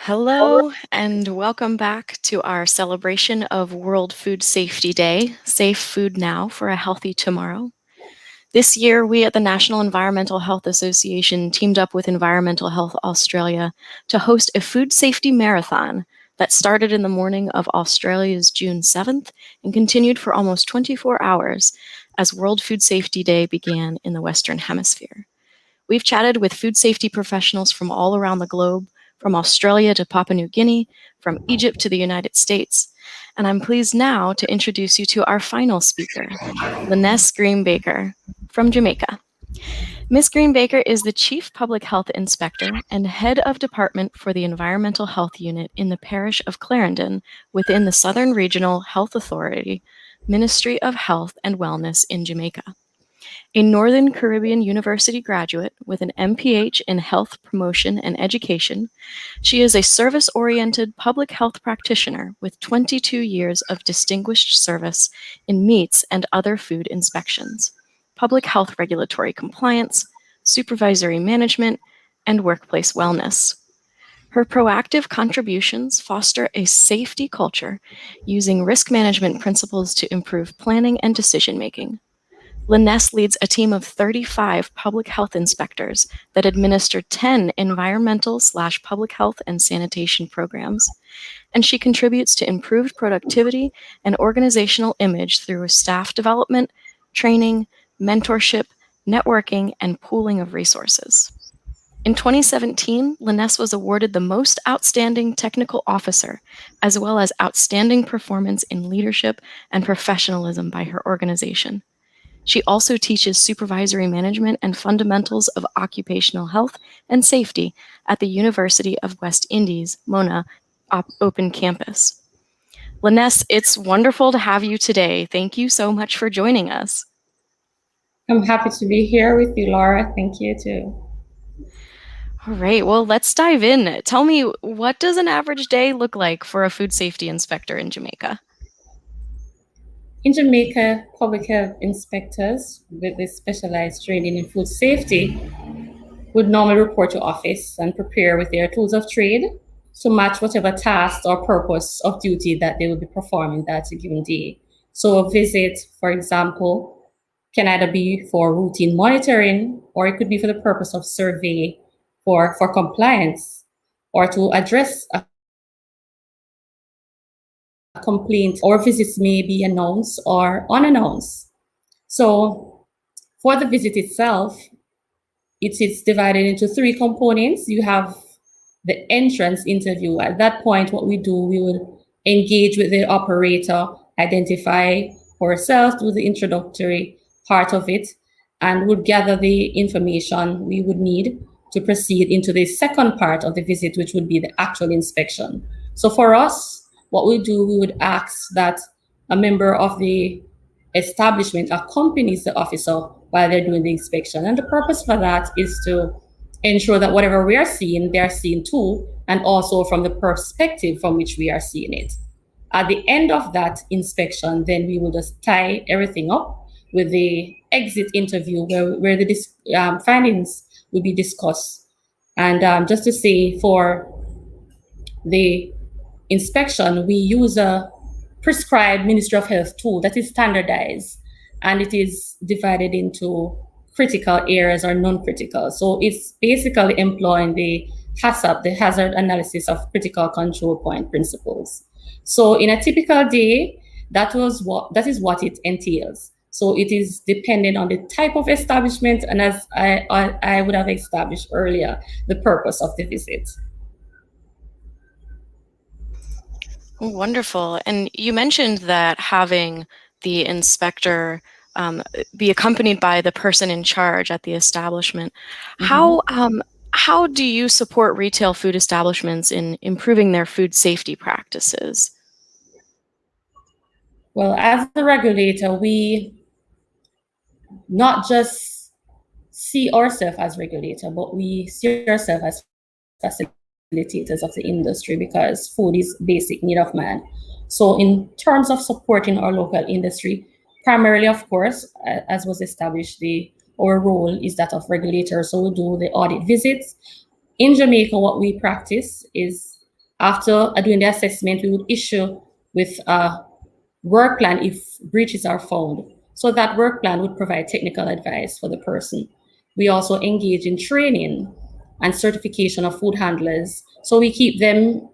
Hello, and welcome back to our celebration of World Food Safety Day, Safe Food Now for a Healthy Tomorrow. This year, we at the National Environmental Health Association teamed up with Environmental Health Australia to host a food safety marathon that started in the morning of Australia's June 7th and continued for almost 24 hours as World Food Safety Day began in the Western Hemisphere. We've chatted with food safety professionals from all around the globe, from Australia to Papua New Guinea, from Egypt to the United States. And I'm pleased now to introduce you to our final speaker, Lyness Green-Baker from Jamaica. Ms. Green-Baker is the Chief Public Health Inspector and Head of Department for the Environmental Health Unit in the parish of Clarendon within the Southern Regional Health Authority, Ministry of Health and Wellness in Jamaica. A Northern Caribbean University graduate with an MPH in Health Promotion and Education, she is a service-oriented public health practitioner with 22 years of distinguished service in meats and other food inspections, public health regulatory compliance, supervisory management, and workplace wellness. Her proactive contributions foster a safety culture using risk management principles to improve planning and decision-making. Lyness leads a team of 35 public health inspectors that administer 10 environmental/public health and sanitation programs, and she contributes to improved productivity and organizational image through staff development, training, mentorship, networking, and pooling of resources. In 2017, Lyness was awarded the Most Outstanding Technical Officer, as well as Outstanding Performance in Leadership and Professionalism by her organization. She also teaches supervisory management and fundamentals of occupational health and safety at the University of West Indies, Mona Open Campus. Lyness, it's wonderful to have you today. Thank you so much for joining us. I'm happy to be here with you, Laura. Thank you too. All right, well, let's dive in. Tell me, what does an average day look like for a food safety inspector in Jamaica? In Jamaica, public health inspectors with this specialized training in food safety would normally report to office and prepare with their tools of trade to match whatever task or purpose of duty that they will be performing that given day. So a visit, for example, can either be for routine monitoring or it could be for the purpose of survey for compliance or to address a complaint, or visits may be announced or unannounced. So for the visit itself, it is divided into three components. You have the entrance interview. At that point, what we do, we will engage with the operator, identify ourselves, do the introductory part of it, and would gather the information we would need to proceed into the second part of the visit, which would be the actual inspection. So for us, what we do, we would ask that a member of the establishment accompanies the officer while they're doing the inspection. And the purpose for that is to ensure that whatever we are seeing, they're seeing too, and also from the perspective from which we are seeing it. At the end of that inspection, then we will just tie everything up with the exit interview where the findings will be discussed. And just to say, for the inspection, we use a prescribed Ministry of Health tool that is standardized, and it is divided into critical areas or non-critical. So it's basically employing the HACCP, the Hazard Analysis of Critical Control Point principles. So in a typical day, that is what it entails. So it is dependent on the type of establishment, and as I would have established earlier, the purpose of the visit. Wonderful. And you mentioned that having the inspector be accompanied by the person in charge at the establishment. How do you support retail food establishments in improving their food safety practices? Well, as a regulator, we not just see ourselves as regulator, but we see ourselves as facilitators of the industry, because food is basic need of man. So in terms of supporting our local industry, primarily, of course, as was established, our role is that of regulator. So we do the audit visits. In Jamaica, what we practice is After doing the assessment, we would issue with a work plan if breaches are found. So that work plan would provide technical advice for the person. We also engage in training and certification of food handlers. So we keep them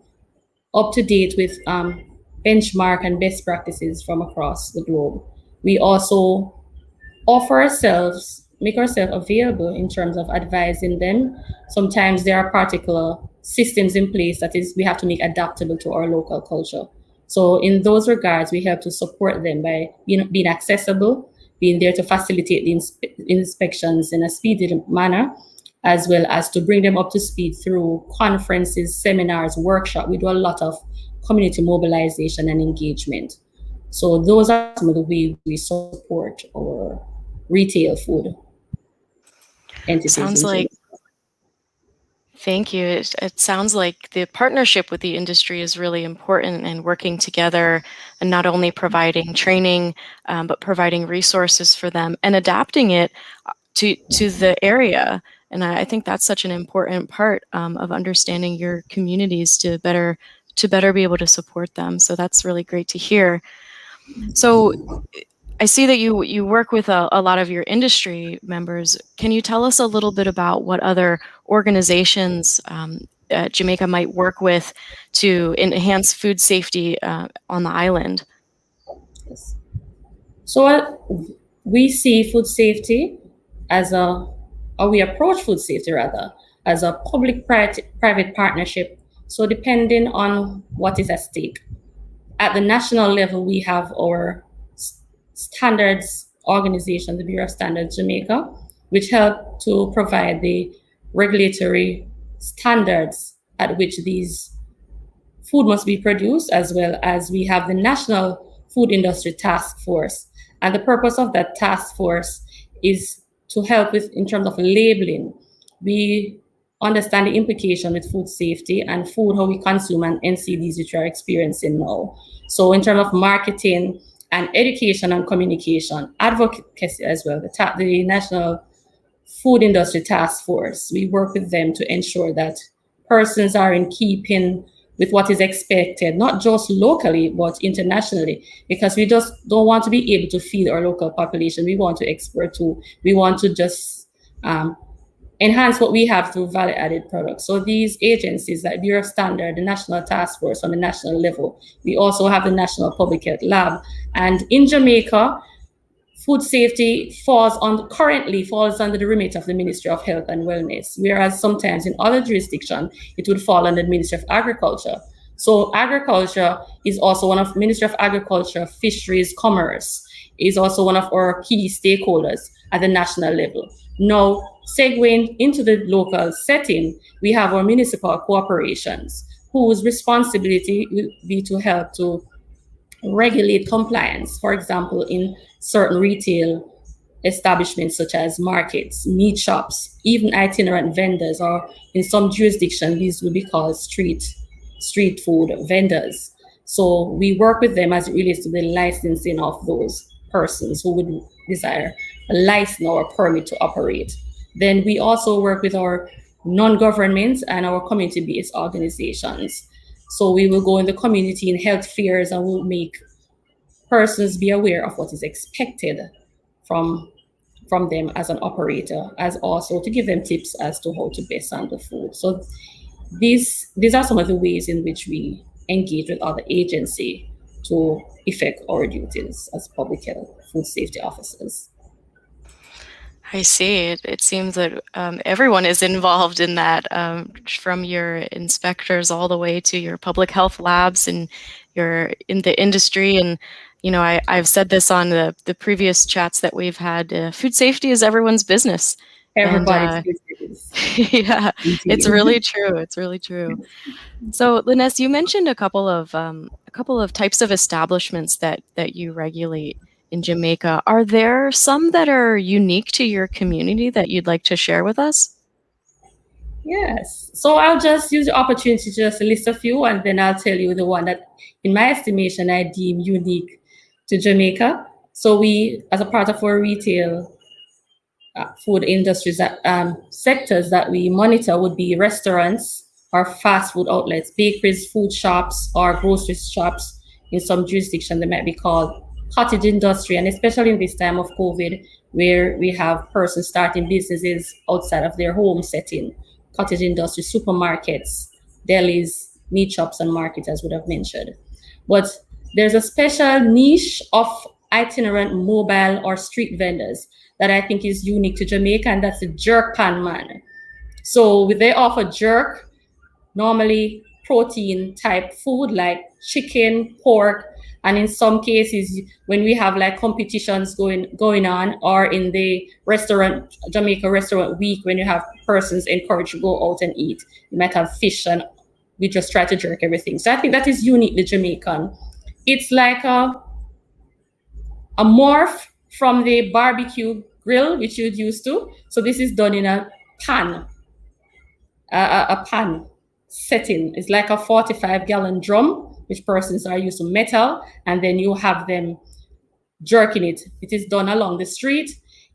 up to date with benchmark and best practices from across the globe. We also make ourselves available in terms of advising them. Sometimes there are particular systems in place that is we have to make adaptable to our local culture. So in those regards, we help to support them by being accessible, being there to facilitate the inspections in a speedy manner, as well as to bring them up to speed through conferences, seminars, workshops. We do a lot of community mobilization and engagement. So those are some of the ways we support our retail food entities. Sounds like, thank you. It sounds like the partnership with the industry is really important, and working together and not only providing training, but providing resources for them and adapting it to the area. And I think that's such an important part of understanding your communities to better be able to support them. So that's really great to hear. So I see that you work with a lot of your industry members. Can you tell us a little bit about what other organizations Jamaica might work with to enhance food safety on the island? Yes. So we see food safety as or we approach food safety rather, as a public-private partnership. So depending on what is at stake. At the national level, we have our standards organization, the Bureau of Standards Jamaica, which help to provide the regulatory standards at which these food must be produced, as well as we have the National Food Industry Task Force. And the purpose of that task force is to help with, in terms of labeling, we understand the implication with food safety and food, how we consume, and NCDs which we are experiencing now. So in terms of marketing and education and communication, advocacy as well, the National Food Industry Task Force, we work with them to ensure that persons are in keeping with what is expected, not just locally, but internationally, because we just don't want to be able to feed our local population. We want to export too. We want to just enhance what we have through value-added products. So these agencies like Bureau of Standard, the National Task Force on the national level, we also have the National Public Health Lab. And in Jamaica, food safety currently falls under the remit of the Ministry of Health and Wellness, whereas sometimes in other jurisdictions, it would fall under the Ministry of Agriculture. So agriculture is also one of Ministry of Agriculture, Fisheries, Commerce, is also one of our key stakeholders at the national level. Now, segueing into the local setting, we have our municipal corporations, whose responsibility will be to help to regulate compliance, for example, in certain retail establishments such as markets, meat shops, even itinerant vendors, or in some jurisdictions, these would be called street food vendors. So we work with them as it relates to the licensing of those persons who would desire a license or a permit to operate. Then we also work with our non-government and our community-based organizations. So we will go in the community in health fairs and we'll make persons be aware of what is expected from them as an operator, as also to give them tips as to how to best handle food. So these are some of the ways in which we engage with other agencies to effect our duties as public health food safety officers. I see. It seems that everyone is involved in that, from your inspectors all the way to your public health labs, and you're in the industry. And I've said this on the previous chats that we've had. Food safety is everyone's business. Everybody's business. Yeah, it's really true. It's really true. So, Liness, you mentioned a couple of types of establishments that you regulate in Jamaica. Are there some that are unique to your community that you'd like to share with us? Yes. So I'll just use the opportunity to just list a few, and then I'll tell you the one that, in my estimation, I deem unique to Jamaica. So we, as a part of our retail food industries sectors that we monitor, would be restaurants, or fast food outlets, bakeries, food shops, or grocery shops. In some jurisdictions, they might be called cottage industry, and especially in this time of COVID, where we have persons starting businesses outside of their home setting, cottage industry, supermarkets, delis, meat shops, and markets, as would have mentioned. But there's a special niche of itinerant mobile or street vendors that I think is unique to Jamaica, and that's the jerk pan man. So they offer jerk, normally protein type food like chicken, pork, and in some cases when we have like competitions going on, or in the restaurant, Jamaica Restaurant Week, when you have persons encouraged to go out and eat, you might have fish, and we just try to jerk everything. So I think that is uniquely Jamaican. It's like a morph from the barbecue grill, which you'd used to. So this is done in a pan, a pan setting. It's like a 45-gallon drum, which persons are used to metal, and then you have them jerking it. It is done along the street.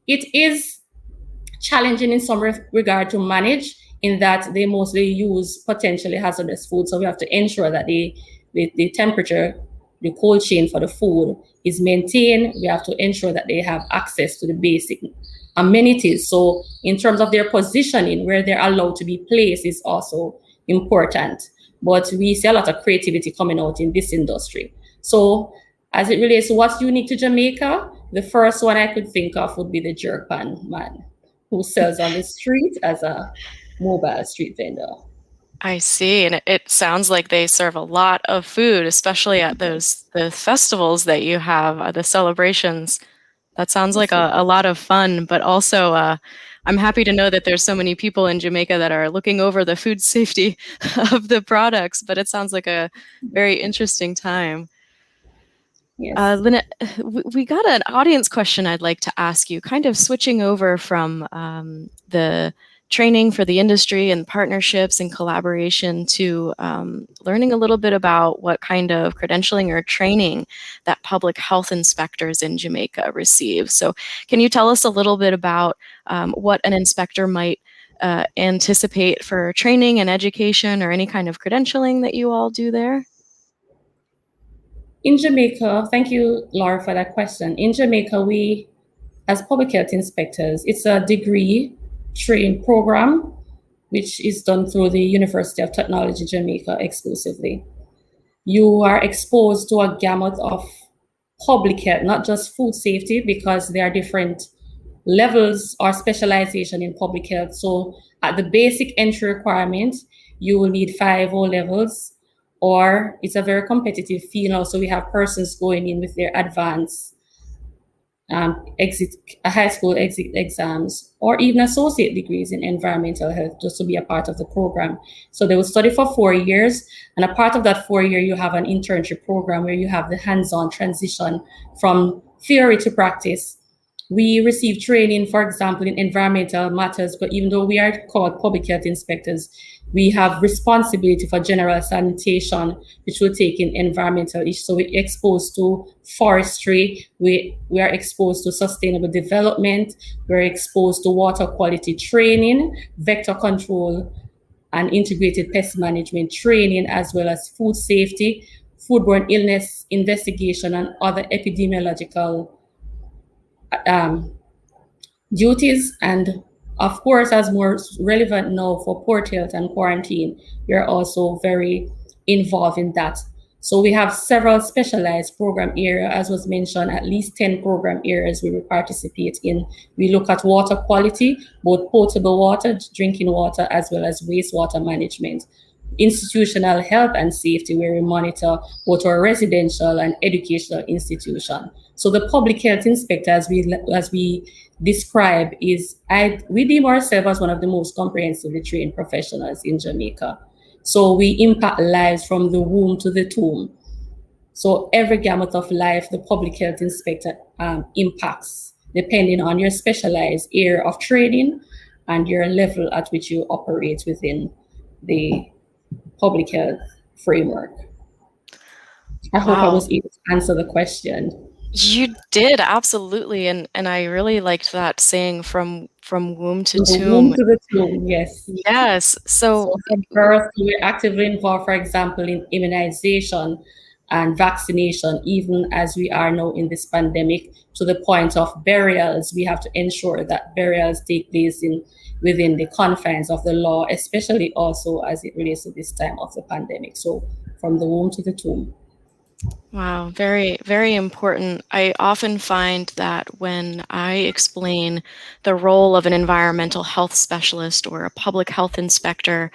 It is challenging in some regard to manage, in that they mostly use potentially hazardous food. So we have to ensure that the temperature, the cold chain for the food is maintained. We have to ensure that they have access to the basic amenities. So in terms of their positioning, where they're allowed to be placed, is also important. But we see a lot of creativity coming out in this industry. So as it relates to what's unique to Jamaica, the first one I could think of would be the jerk pan man, who sells on the street as a mobile street vendor. I see. And it sounds like they serve a lot of food, especially at the festivals that you have, the celebrations. That sounds like a lot of fun, but also I'm happy to know that there's so many people in Jamaica that are looking over the food safety of the products, but it sounds like a very interesting time. Yes. Lynette, we got an audience question I'd like to ask you, kind of switching over from the training for the industry and partnerships and collaboration to learning a little bit about what kind of credentialing or training that public health inspectors in Jamaica receive. So can you tell us a little bit about what an inspector might anticipate for training and education, or any kind of credentialing that you all do there? In Jamaica, thank you, Laura, for that question. In Jamaica, we, as public health inspectors, it's a degree training program, which is done through the University of Technology Jamaica exclusively. You are exposed to a gamut of public health, not just food safety, because there are different levels or specialization in public health. So at the basic entry requirement, you will need 5 O-levels, or it's a very competitive field now. So we have persons going in with their advanced high school exit exams, or even associate degrees in environmental health, just to be a part of the program. So they will study for 4 years, and a part of that 4 year, you have an internship program where you have the hands-on transition from theory to practice. We receive training, for example, in environmental matters, but even though we are called public health inspectors, we have responsibility for general sanitation, which will take in environmental issues. So we're exposed to forestry, we are exposed to sustainable development, we're exposed to water quality training, vector control, and integrated pest management training, as well as food safety, foodborne illness investigation, and other epidemiological duties. And of course, as more relevant now for port health and quarantine, we are also very involved in that. So we have several specialized program areas, as was mentioned, at least 10 program areas we will participate in. We look at water quality, both potable water, drinking water, as well as wastewater management. Institutional health and safety, where we monitor both our residential and educational institution. So the public health inspector, as we describe, we deem ourselves as one of the most comprehensively trained professionals in Jamaica. So we impact lives from the womb to the tomb. So every gamut of life, the public health inspector impacts, depending on your specialized area of training and your level at which you operate within the public health framework. I hope I was able to answer the question. You did, absolutely, and I really liked that saying from womb to From the womb tomb. to the tomb, yes. Yes, so So from birth, we're actively involved, for example, in immunization and vaccination, even as we are now in this pandemic, to the point of burials. We have to ensure that burials take place in within the confines of the law, especially also as it relates to this time of the pandemic. So from the womb to the tomb. wow, very, very important. I often find that when I explain the role of an environmental health specialist or a public health inspector,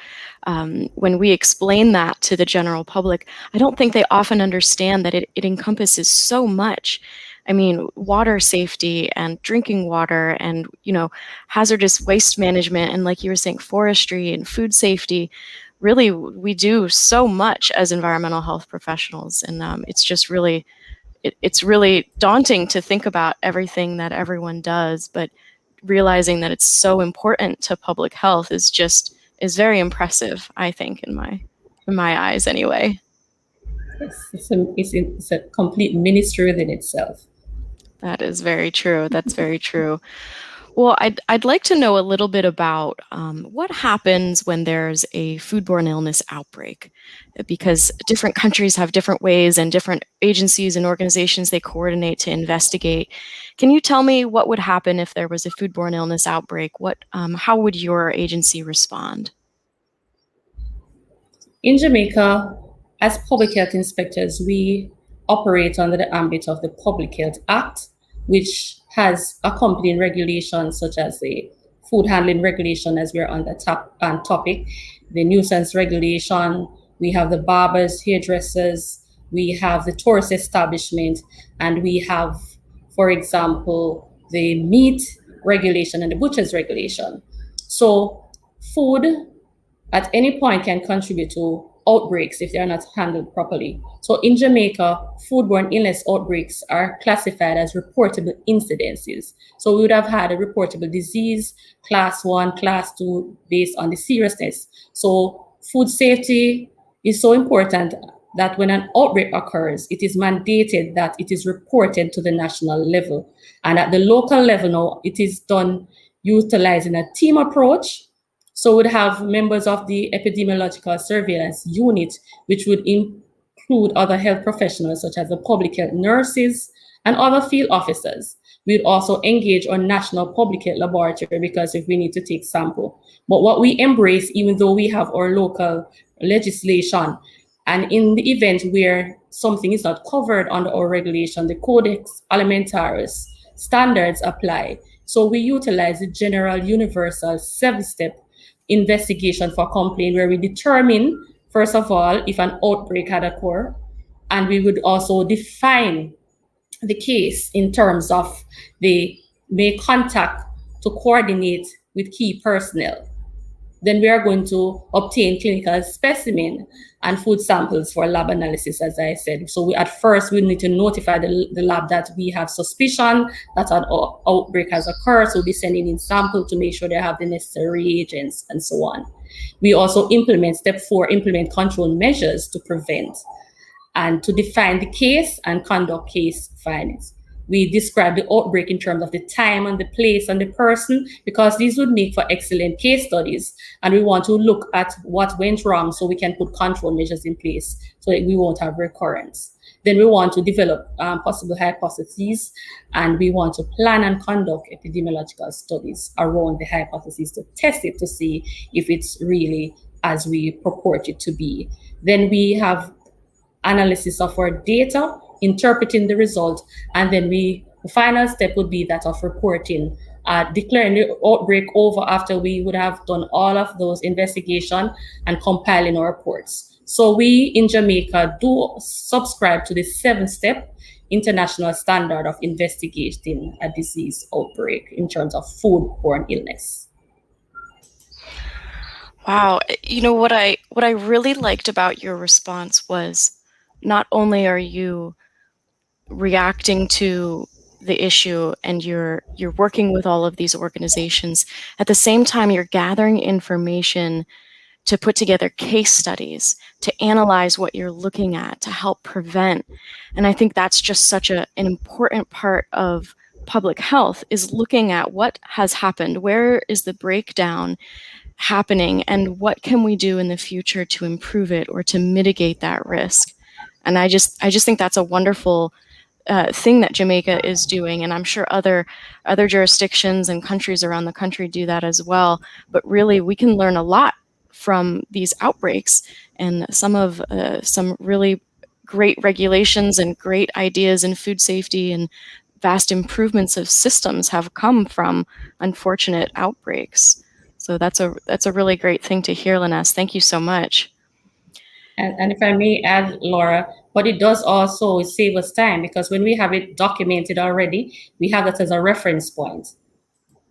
when we explain that to the general public, I don't think they often understand that it encompasses so much. I mean, water safety and drinking water and, hazardous waste management and, like you were saying, forestry and food safety. Really, we do so much as environmental health professionals, and it's just really it's really daunting to think about everything that everyone does, but realizing that it's so important to public health is very impressive, I think, in my eyes anyway. It's a complete ministry within itself. That is very true. That's very true. Well, I'd like to know a little bit about what happens when there's a foodborne illness outbreak, because different countries have different ways and different agencies and organizations they coordinate to investigate. Can you tell me what would happen if there was a foodborne illness outbreak? How would your agency respond? In Jamaica, as public health inspectors, we operate under the ambit of the Public Health Act, which has accompanying regulations such as the food handling regulation, as we're on the topic, the nuisance regulation, we have the barbers, hairdressers, we have the tourist establishment, and we have, for example, the meat regulation and the butcher's regulation. So, food at any point can contribute to outbreaks if they are not handled properly. So in Jamaica, foodborne illness outbreaks are classified as reportable incidences. So we would have had a reportable disease, class 1, class 2, based on the seriousness. So food safety is so important that when an outbreak occurs, it is mandated that it is reported to the national level. And at the local level now, it is done utilizing a team approach, so we'd have members of the epidemiological surveillance unit, which would include other health professionals such as the public health nurses and other field officers. We'd also engage our national public health laboratory because if we need to take sample. But what we embrace, even though we have our local legislation, and in the event where something is not covered under our regulation, the Codex Alimentarius standards apply. So we utilize the general universal 7-step investigation for complaint where we determine, first of all, if an outbreak had occurred, and we would also define the case in terms of the make contact to coordinate with key personnel. Then we are going to obtain clinical specimen and food samples for lab analysis, as I said. So at first, we need to notify the lab that we have suspicion that an outbreak has occurred. So we'll be sending in samples to make sure they have the necessary reagents and so on. We also step 4, implement control measures to prevent and to define the case and conduct case findings. We describe the outbreak in terms of the time and the place and the person, because these would make for excellent case studies. And we want to look at what went wrong so we can put control measures in place so that we won't have recurrence. Then we want to develop possible hypotheses, and we want to plan and conduct epidemiological studies around the hypotheses to test it to see if it's really as we purport it to be. Then we have analysis of our data, interpreting the result, and then the final step would be that of reporting, declaring the outbreak over after we would have done all of those investigation and compiling our reports. So we in Jamaica do subscribe to the 7-step international standard of investigating a disease outbreak in terms of foodborne illness. Wow, what I really liked about your response was not only are you reacting to the issue and you're working with all of these organizations, at the same time you're gathering information to put together case studies, to analyze what you're looking at, to help prevent. And I think that's just such an important part of public health, is looking at what has happened, where is the breakdown happening, and what can we do in the future to improve it or to mitigate that risk. And I just think that's a wonderful thing that Jamaica is doing, and I'm sure other jurisdictions and countries around the country do that as well. But really, we can learn a lot from these outbreaks, and some really great regulations and great ideas in food safety and vast improvements of systems have come from unfortunate outbreaks. So that's a really great thing to hear, Liness. Thank you so much. And if I may add, Laura, but it does also save us time, because when we have it documented already, we have that as a reference point.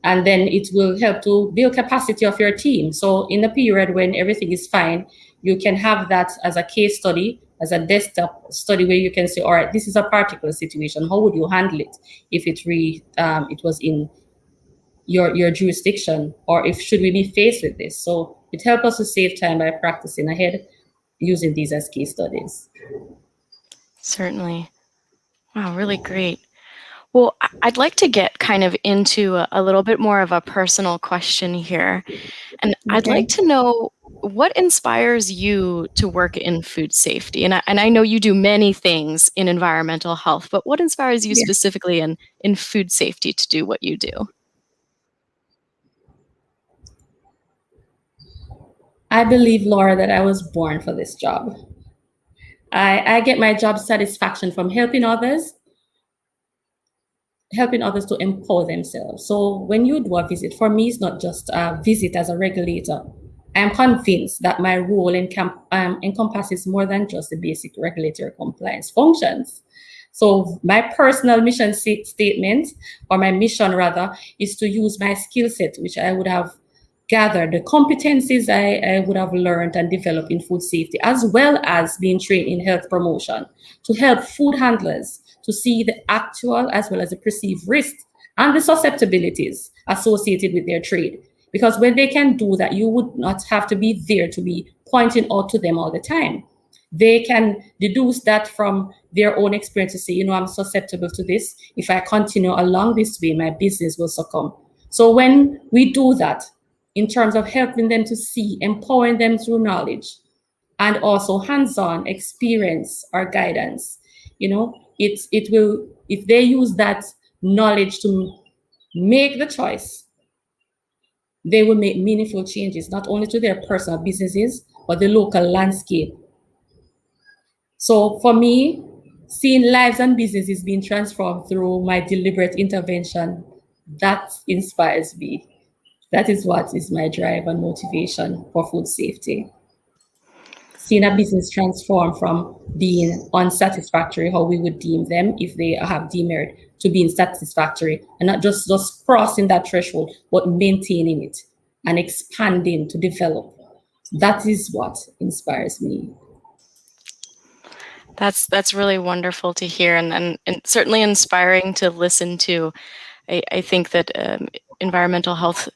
And then it will help to build capacity of your team. So in a period when everything is fine, you can have that as a case study, as a desktop study, where you can say, all right, this is a particular situation. How would you handle it if it was in your jurisdiction, or if should we be faced with this? So it helps us to save time by practicing ahead, using these as case studies. Certainly. Wow, really great. Well, I'd like to get kind of into a little bit more of a personal question here. And I'd like to know, what inspires you to work in food safety? And I know you do many things in environmental health, but what inspires you specifically in food safety to do what you do? I believe, Laura, that I was born for this job. I get my job satisfaction from helping others to empower themselves. So when you do a visit, for me, it's not just a visit as a regulator. I am convinced that my role encompasses more than just the basic regulatory compliance functions. So my personal mission statement, or my mission rather, is to use my skill set, which I would have gathered, the competencies I would have learned and developed in food safety, as well as being trained in health promotion, to help food handlers to see the actual as well as the perceived risks and the susceptibilities associated with their trade. Because when they can do that, you would not have to be there to be pointing out to them all the time. They can deduce that from their own experience to say, I'm susceptible to this. If I continue along this way, my business will succumb. So when we do that, in terms of helping them to see, empowering them through knowledge, and also hands-on experience or guidance, it will, if they use that knowledge to make the choice, they will make meaningful changes, not only to their personal businesses, but the local landscape. So for me, seeing lives and businesses being transformed through my deliberate intervention, that inspires me. That is what is my drive and motivation for food safety. Seeing a business transform from being unsatisfactory, how we would deem them if they have demerit, to being satisfactory, and not just crossing that threshold, but maintaining it and expanding to develop. That is what inspires me. That's really wonderful to hear, and certainly inspiring to listen to. I think that environmental health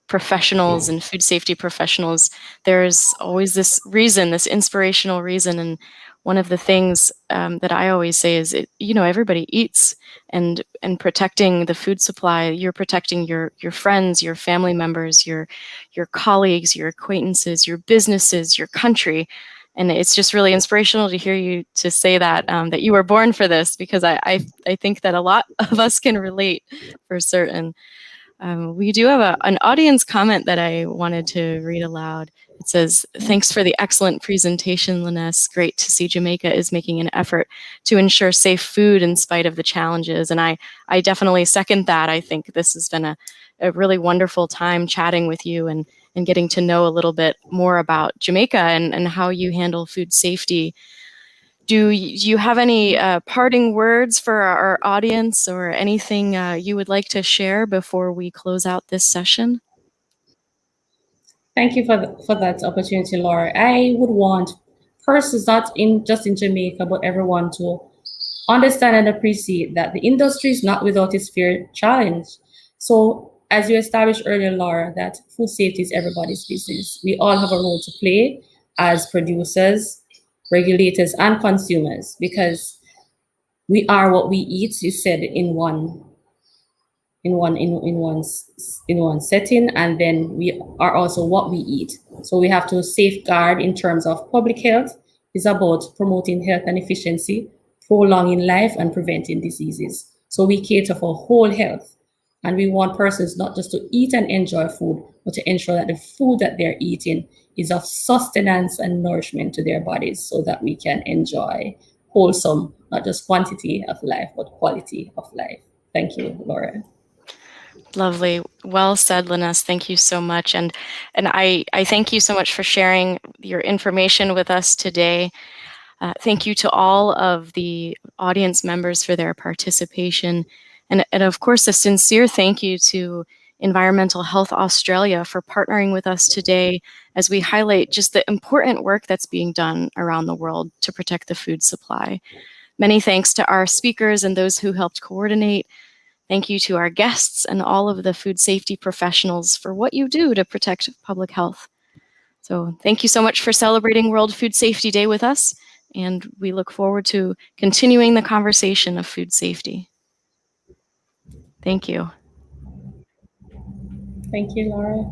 professionals and food safety professionals, there's always this reason, this inspirational reason. And one of the things that I always say is, everybody eats, and protecting the food supply, you're protecting your friends, your family members, your colleagues, your acquaintances, your businesses, your country. And it's just really inspirational to hear you to say that, that you were born for this, because I think that a lot of us can relate, for certain. We do have an audience comment that I wanted to read aloud. It says, "Thanks for the excellent presentation, Liness. Great to see Jamaica is making an effort to ensure safe food in spite of the challenges." And I definitely second that. I think this has been a really wonderful time chatting with you and getting to know a little bit more about Jamaica and how you handle food safety. Do you have any parting words for our audience, or anything you would like to share before we close out this session? Thank you for that opportunity, Laura. I would want persons, not just in Jamaica, but everyone, to understand and appreciate that the industry is not without its fair challenge. So as you established earlier, Laura, that food safety is everybody's business. We all have a role to play as producers, regulators, and consumers, because we are what we eat, you said in one setting, and then we are also what we eat. So we have to safeguard in terms of public health. It's about promoting health and efficiency, prolonging life, and preventing diseases. So we cater for whole health, and we want persons not just to eat and enjoy food, but to ensure that the food that they're eating is of sustenance and nourishment to their bodies, so that we can enjoy wholesome, not just quantity of life, but quality of life. Thank you, Laura. Lovely. Well said, Linus. Thank you so much. And I thank you so much for sharing your information with us today. Thank you to all of the audience members for their participation. And of course, a sincere thank you to Environmental Health Australia for partnering with us today as we highlight just the important work that's being done around the world to protect the food supply. Many thanks to our speakers and those who helped coordinate. Thank you to our guests and all of the food safety professionals for what you do to protect public health. So thank you so much for celebrating World Food Safety Day with us, and we look forward to continuing the conversation of food safety. Thank you. Thank you, Laura.